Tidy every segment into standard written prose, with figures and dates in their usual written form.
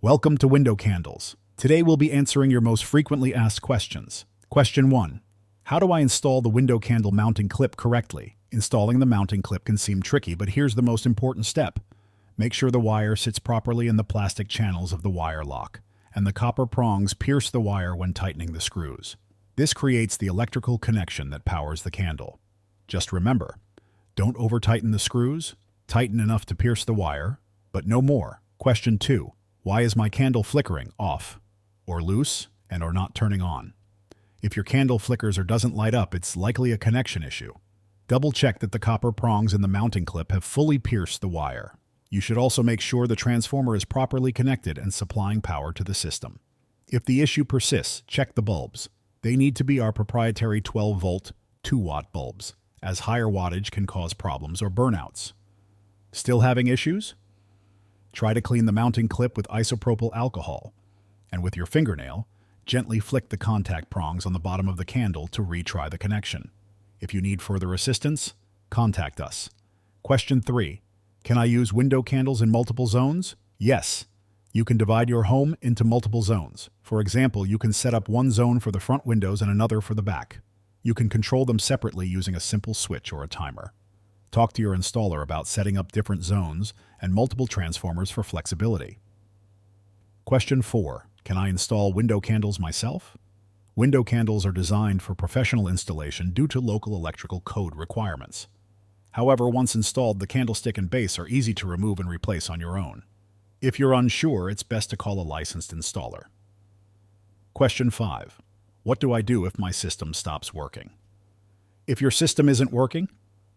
Welcome to WindowCandles. Today we'll be answering your most frequently asked questions. Question 1. How do I install the window candle mounting clip correctly? Installing the mounting clip can seem tricky, but here's the most important step. Make sure the wire sits properly in the plastic channels of the wire lock, and the copper prongs pierce the wire when tightening the screws. This creates the electrical connection that powers the candle. Just remember, don't over-tighten the screws, tighten enough to pierce the wire, but no more. Question 2. Why is my candle flickering off, or loose, and or not turning on? If your candle flickers or doesn't light up, it's likely a connection issue. Double-check that the copper prongs in the mounting clip have fully pierced the wire. You should also make sure the transformer is properly connected and supplying power to the system. If the issue persists, check the bulbs. They need to be our proprietary 12-volt, 2-watt bulbs, as higher wattage can cause problems or burnouts. Still having issues? Try to clean the mounting clip with isopropyl alcohol, and with your fingernail, gently flick the contact prongs on the bottom of the candle to retry the connection. If you need further assistance, contact us. Question 3. Can I use window candles in multiple zones? Yes. You can divide your home into multiple zones. For example, you can set up one zone for the front windows and another for the back. You can control them separately using a simple switch or a timer. Talk to your installer about setting up different zones and multiple transformers for flexibility. Question 4. Can I install window candles myself? Window candles are designed for professional installation due to local electrical code requirements. However, once installed, the candlestick and base are easy to remove and replace on your own. If you're unsure, it's best to call a licensed installer. Question 5. What do I do if my system stops working? If your system isn't working,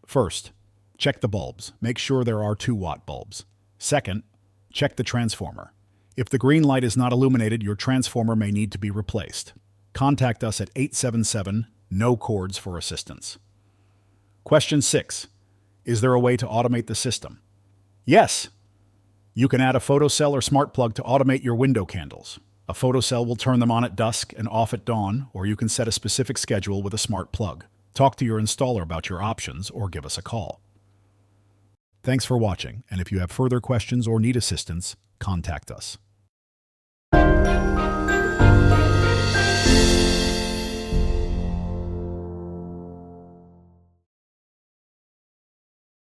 first, check the bulbs. Make sure there are 2-watt bulbs. Second, check the transformer. If the green light is not illuminated, your transformer may need to be replaced. Contact us at 877-NO-CORDS for assistance. Question 6. Is there a way to automate the system? Yes. You can add a photocell or smart plug to automate your window candles. A photocell will turn them on at dusk and off at dawn, or you can set a specific schedule with a smart plug. Talk to your installer about your options or give us a call. Thanks for watching, and if you have further questions or need assistance, contact us.